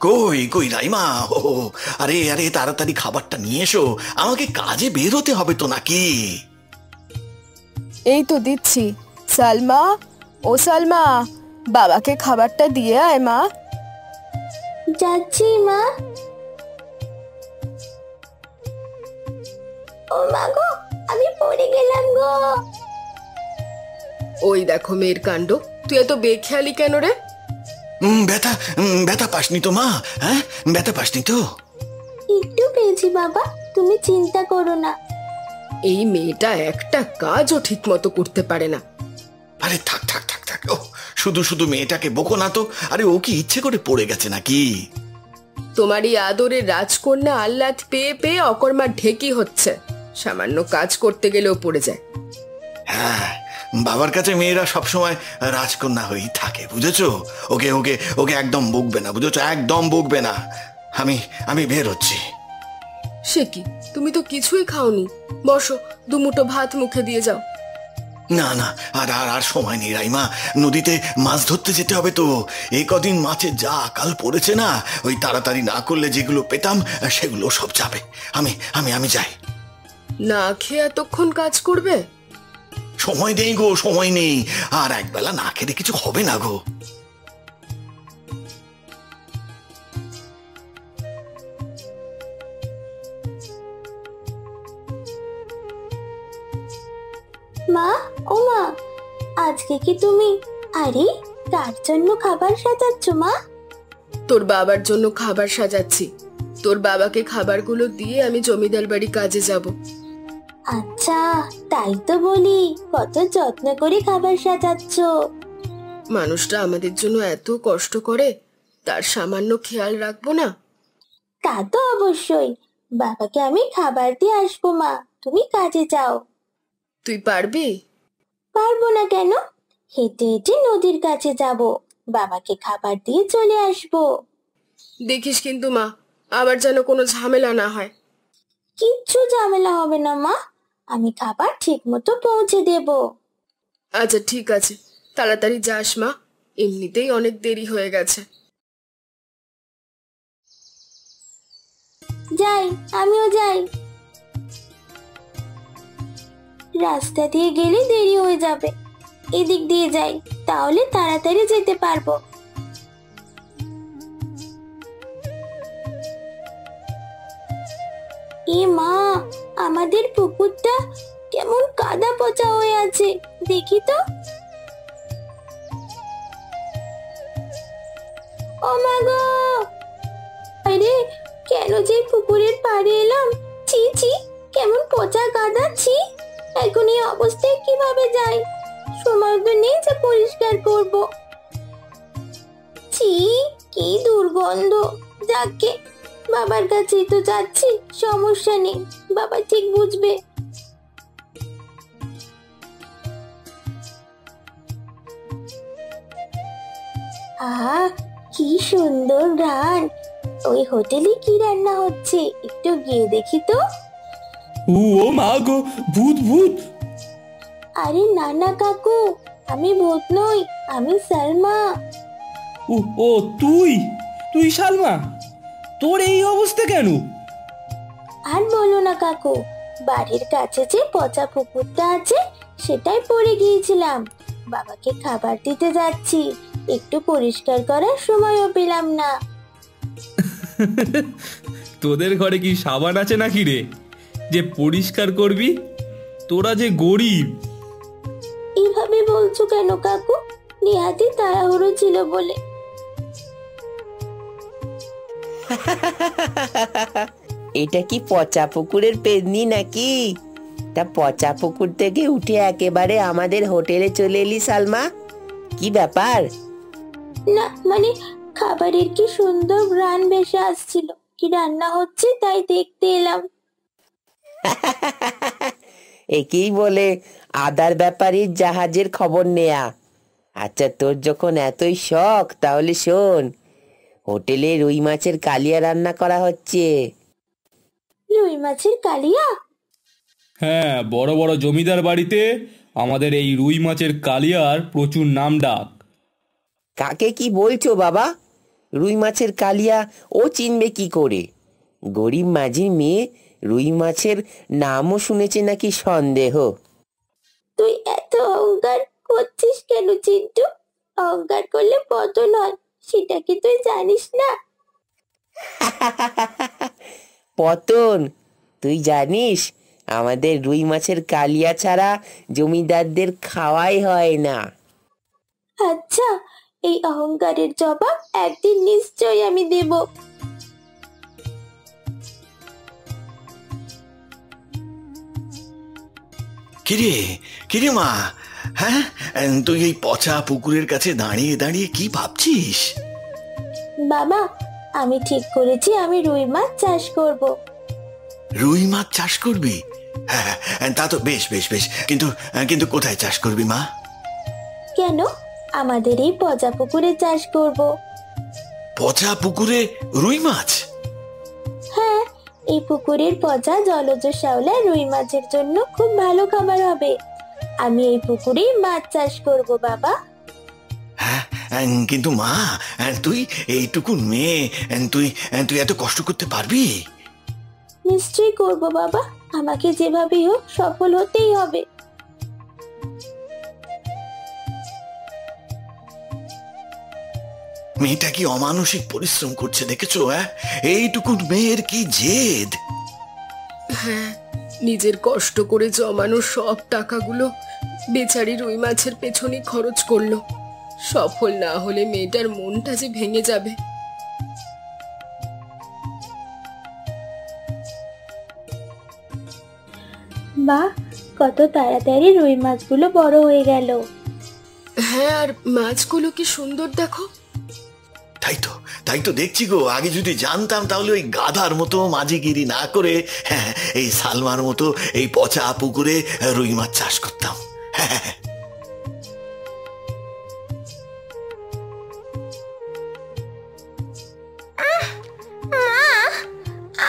কই কই রাইমা, ও আরে আরে তাড়াতাড়ি খাবারটা নিয়ে এসো, আমাকে কাজে বের হতে হবে তো নাকি। এই তো দিচ্ছি। সালমা, ও সালমা, বাবাকে খাবারটা দিয়ে আয় মা। যাচ্ছি মা। ও মা গো, আমি পড়ে গেলাম গো। ওই দেখো মেয়ের কাণ্ড, তুই এত বেখেয়ালি কেন রে? ব্যথা ব্যথা পাসনি তো মা? হ্যাঁ, ব্যথা পাসনি তো? একটু পেয়েছি বাবা, তুমি চিন্তা করো না। এই মেয়েটা একটা কাজও ঠিক মতো করতে পারে না। আরে থাক থাক থাক থাক, ও শুধু শুধু মেয়েটাকে বকো না তো। আরে ও কি ইচ্ছে করে পড়ে গেছে নাকি? তোমার এই আদরের রাজকন্যা আহ্লাদ পেয়ে পেয়ে অকর্মার ঢেকি হচ্ছে, সামান্য কাজ করতে গেলেও পড়ে যায়। হ্যাঁ, বাবার কাছে মেয়েরা সবসময় রাজকন্যা হয়েই থাকে, বুঝেছো? ওকে ওকে ওকে একদম বকবে না, বুঝেছো? একদম বকবে না। আমি আমি বের হচ্ছি। সে কি, তুমি তো কিছুই খাওনি। বসো, দুমুঠো ভাত মুখে দিয়ে যাও। না না, আর আর আর সময় নেই রাইমা, নদীতে মাছ ধরতে যেতে হবে তো। এই কদিন মাছের যা আকাল পড়েছে না, ওই তাড়াতাড়ি না করলে যেগুলো পেতাম সেগুলো সব যাবে। আমি আমি আমি যাই। না খেয়ে এতক্ষণ কাজ করবে? সময় নেই গো, সময় নেই। আর একবেলা না খেলে কিছু হবে না গো। মা, ও মা, আজকে কি তুমি, আরে কার জন্য খাবার সাজাচ্ছ মা? তোর বাবার জন্য খাবার সাজাচ্ছি। তোর বাবাকে খাবারগুলো দিয়ে আমি জমিদার বাড়ি কাজে যাব। আচ্ছা, তাই তো বলি, কত যত্ন করে খাবার সাজাচ্ছ। মানুষটা আমাদের জন্য এত কষ্ট করে, তার সামান্য খেয়াল রাখবো না? তা তো অবশ্যই। বাবাকে আমি খাবার দিয়ে আসবো মা, তুমি কাজে যাও। তুই পারবি? পারবো না কেন? হেঁটে হেঁটে নদীর কাছে যাব, বাবাকে খাবার দিয়ে চলে আসবো। দেখিস কিন্তু মা, আবার যেন কোনো ঝামেলা না হয়। কিচ্ছু ঝামেলা হবে না মা, আমি খাবার ঠিক মতো পৌঁছে দেব। আচ্ছা ঠিক আছে, তাড়াতাড়ি যাস মা, এমনিতেই অনেক দেরি হয়ে গেছে। যাই, আমিও যাই। রাস্তা দিয়ে গেলে দেরি হয়ে যাবে, এদিক দিয়ে যাই, তাহলে তাড়াতাড়ি যেতে পারবো। এ মা, আমাদের পুকুরটা কেমন কাদা পচা হয়ে আছে, দেখি তো। ও মা গো, আরে কেন যে পুকুরের পাড়ে এলাম, ছি ছি, কেমন পচা কাদা, ছি। এখন এই অবস্থায় কিভাবে যাই, সময় তো নেই যে পরিষ্কার করব। ছি, কি দুর্গন্ধ। যাকে, বাবার কাছেই তো যাচ্ছি, সমস্যা নেই, বাবা ঠিক বুঝবে। আহা, কি সুন্দর গান। ওই হোটেলে কি রান্না হচ্ছে, একটু গিয়ে দেখি তো। ও মা গো, ভূত ভূত! আরে না না কাকু, আমি ভূত নই, আমি সালমা। ও ও তুই তুই সালমা, তোর এই অবস্থা কেন? আর বলো না কাকু, বাড়ির কাছে যে পচা পুকুরটা আছে সেটাই পড়ে গিয়েছিলাম। বাবাকে খাবার দিতে যাচ্ছি, একটু পরিষ্কার করার সময়ও পেলাম না। তোদের ঘরে কি সাবান আছে নাকি রে, যে পরিষ্কার করবি? তোরা যে গরিব। এইভাবে বলছো কেন কাকু? নিহাতি তাড়াহুড়ো ছিল বলে। এটা কি পচা পুকুরের পেদনি নাকি? তা পচা পুকুর থেকে উঠে একেবারে আমাদের হোটেলে চলে এলি সালমা, কি ব্যাপার? না মানে, খাবারের কি সুন্দর ঘ্রাণ ভেসে আসছিল, কি রান্না হচ্ছে তাই দেখতে এলাম। একেই বলে আদার ব্যাপারীর জাহাজের খবর নেয়া। আচ্ছা, তোর যখন এতই শখ তাহলে শোন, হোটেলে রুই মাছের কালিয়া রান্না করা হচ্ছে। রুই মাছের কালিয়া? হ্যাঁ, বড় বড় জমিদার বাড়িতে আমাদের এই রুই মাছের কালিয়ার প্রচুর নাম ডাক। কাকে কি বলছো বাবা? রুই মাছের কালিয়া ও চিনবে কি করে? গরিব মাঝির মেয়ে রুই মাছের নামও শুনেছে নাকি সন্দেহ। তুই এত অহংকার করছিস কেন চিন্টু? অহংকার করলে পতন হয়, সেটা কি তুই জানিস না? পতন? তুই জানিস আমাদের রুই মাছের কালিয়া ছাড়া জমিদারদের খাওয়াই হয় না। আচ্ছা, এই অহংকারের জবাব একদিন নিশ্চয়ই আমি দেব। কিরে কিরে মা, হ্যাঁ তুই এই পচা পুকুরের কাছে দাঁড়িয়ে দাঁড়িয়ে কি ভাবছিস? বাবা, আমি ঠিক করেছি আমি রুই মাছ চাষ করব। রুই মাছ চাষ করবি? হ্যাঁ তা তো বেশ বেশ বেশ, কিন্তু কিন্তু কোথায় চাষ করবি মা? কেন? আমাদের এই পচা পুকুরে চাষ করব। পচা পুকুরে রুই মাছ? হ্যাঁ, এই পুকুরের পচা জলজ শ্যাওলা রুই মাছের জন্য খুব ভালো খাবার হবে। আমি এই পুকুরেই মাছ চাষ করব বাবা। হ্যাঁ কিন্তু মা, তুই এইটুকু মেয়ে, তুই তুই এত কষ্ট করতে পারবি? নিশ্চয়ই করব বাবা, আমাকে যেভাবেই হোক সফল হতেই হবে। মেয়েটা কি অমানসিক পরিশ্রম করছে দেখেছো? এইটুকু মেয়ের কি জেদ! হ্যাঁ, নিজের কষ্ট করে জমানো সব টাকাগুলো বেচারি রুই মাছের পেছনে খরচ করলো। সফল না হলে মেয়েটার মনটা যে ভেঙে যাবে। বাহ, কত তাড়াতাড়ি রুই মাছগুলো বড় হয়ে গেল। হ্যাঁ, আর মাছগুলো কি সুন্দর দেখো। তাই তো দেখছি গো। আগে যদি জানতাম তাহলে ওই গাধার মতো মাঝিগিরি না করে এই সালমার মতো এই পচা পুকুরে রুই মাছ চাষ করতাম।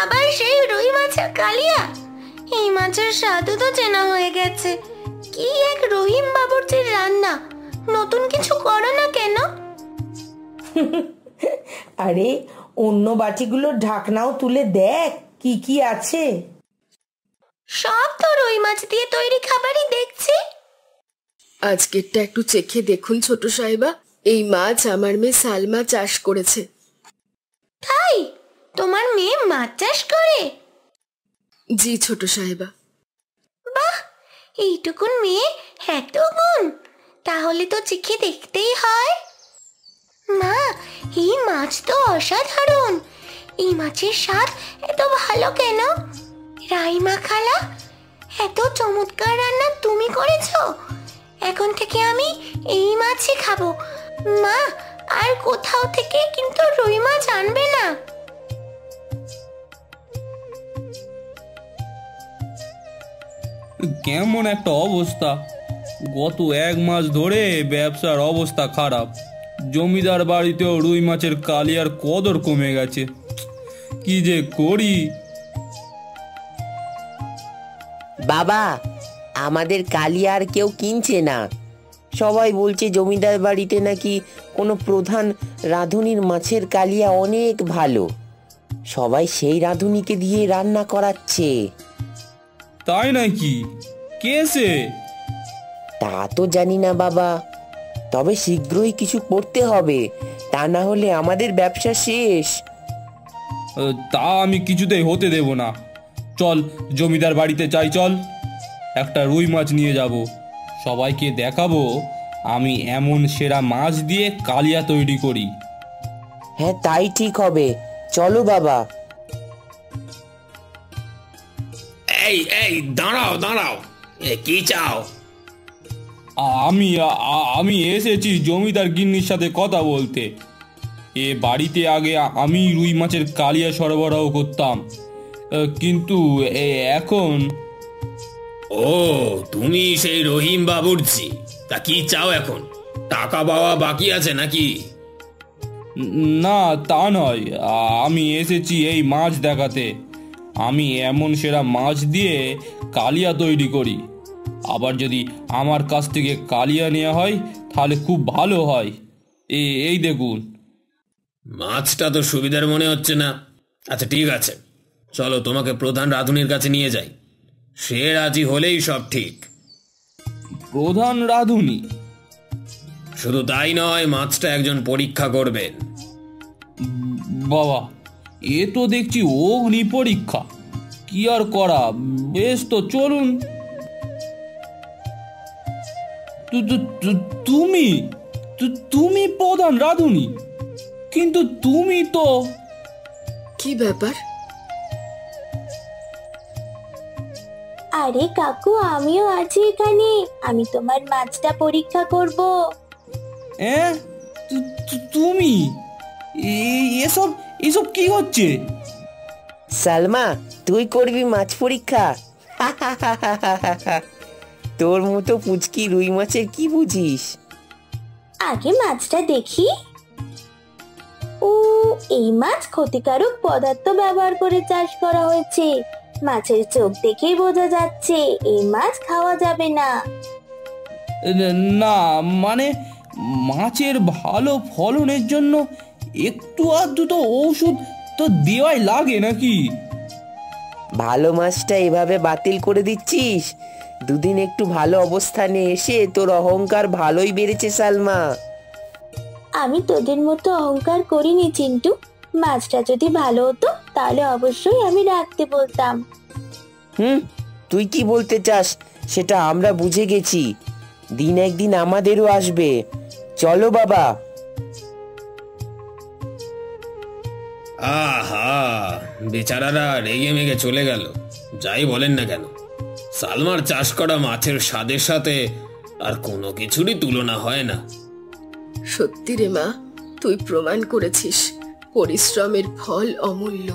আবার সেই রুই মাছের কালিয়া? এই মাছের স্বাদও তো চেনা হয়ে গেছে। কি এক রহিম বাবুর্চির রান্না! নতুন কিছু করো না কেন? আরে অন্য বাটিগুলোর ঢাকনাও তুলে দেখ কি কি আছে। সব তো রুই মাছ দিয়ে তৈরি খাবারই দেখছি। আজকেরটা একটু চেখে দেখুন ছোট সাহেবা, এই মাছ আমার মেয়ে সালমা চাষ করেছে। তাই? তোমার মেয়ে মাছ চাষ করে? জি ছোট সাহেবা। বাহ, এইটুকুন মেয়ে এত গুণ! তাহলে তো চেখে দেখতেই হয়। মা, এই মাছ তো অসাধারণ। এই মাছের স্বাদ এত ভালো কেন? রাইমা খালা, এত চমৎকার রান্না তুমি করেছো। এখন থেকে আমি এই মাছই খাবো। মা, আর কোথাও থেকে কিন্তু রুই মাছ আনবে না। কেমন একটা অবস্থা! গত 1 মাস ধরে ব্যবসার অবস্থা খারাপ। জমিদার বাড়িতেও রুই মাছের কালিয়ার কদর কমে গেছে। কি যে করি! বাবা, আমাদের কালিয়া আর কেউ কিনছে না। সবাই বলছে জমিদার বাড়িতে নাকি কোনো প্রধান রাঁধুনির মাছের কালিয়া অনেক ভালো। সবাই সেই রাঁধুনিকে দিয়ে রান্না করাচ্ছে। তাই নাকি? কে সে? তা তো জানি না বাবা, তবে শীঘ্রই কিছু করতে হবে, তা না হলে আমাদের ব্যবসা শেষ। তা আমি কিছুতেই হতে দেব না। চল জমিদার বাড়িতে যাই, চল। একটা রুই মাছ নিয়ে যাব, সবাইকে দেখাবো আমি এমন সেরা মাছ দিয়ে কালিয়া তৈরি করি। হ্যাঁ, তাই ঠিক হবে, চলো বাবা। এই এই দাঁড়াও দাঁড়াও, কি চাও? আমি এসেছি জমিদার গিন্নির সাথে কথা বলতে। এ বাড়িতে আগে আমি রুই মাছের কালিয়া সরবরাহ করতাম, কিন্তু এখন। ও, তুমি সেই রহিম বাবুর্চি? তা কি চাও এখন? টাকা পাওয়া বাকি আছে নাকি? না, তা নয়। আমি এসেছি এই মাছ দেখাতে। আমি এমন সেরা মাছ দিয়ে কালিয়া তৈরি করি। আবার যদি আমার কাছ থেকে কালিয়া নেওয়া হয় তাহলে খুব ভালো হয়। এই দেখুন। মাছটা তো সুবিধার মনে হচ্ছে না। আচ্ছা ঠিক আছে, চলো তোমাকে প্রধান রাঁধুনির কাছে নিয়ে যাই। সে রাজি হলেই সব ঠিক। প্রধান রাঁধুনি? শুধু তাই নয়, মাছটা একজন পরীক্ষা করবেন। বাবা, এ তো দেখছি অগ্নি পরীক্ষা। কি আর করা, বেশ তো চলুন। তুমি তুমি প্রধান রাঁধুনি? কিন্তু তুমি তো... কি ব্যাপার? আরে কাকু, আমিও আছি এখানে। আমি তোমার মাছটা পরীক্ষা করব। তুমি এসব এসব কি হচ্ছে? সালমা, তুই করবি মাছ পরীক্ষা? তোর মতো পুচকি রুই মাছের কি বুঝিস? আগে মাছটা দেখি। ও, এই মাছ ক্ষতিকারক পদার্থ ব্যবহার করে চাষ করা হয়েছে। মাছের চোখ দেখেই বোঝা যাচ্ছে এই মাছ খাওয়া যাবে না। না মানে, মাছের ভালো ফলনের জন্য একটু আধটু তো ঔষধ তো দেওয়াই লাগে নাকি? ভালো মাছটা এভাবে বাতিল করে দিচ্ছিস? দুদিন একটু ভালো অবস্থানে এসে তোর অহংকার ভালোই বেড়েছে সালমা। আমি তোদের মতো অহংকার করিনি চিন্টু। মাছটা যদি ভালো হতো তাহলে অবশ্যই আমি রাখতে বলতাম। তুই কি বলতে চাস সেটা আমরা বুঝে গেছি। দিন একদিন আমাদেরও আসবে। চলো বাবা। আহা, বেচারারা রেগে মেগে চলে গেল। যাই বলেন না কেন, সালমার চাষ করা মাছের স্বাদের সাথে আর কোনো কিছুরই তুলনা হয় না। সত্যি রে মা, তুই প্রমাণ করেছিস পরিশ্রমের ফল অমূল্য।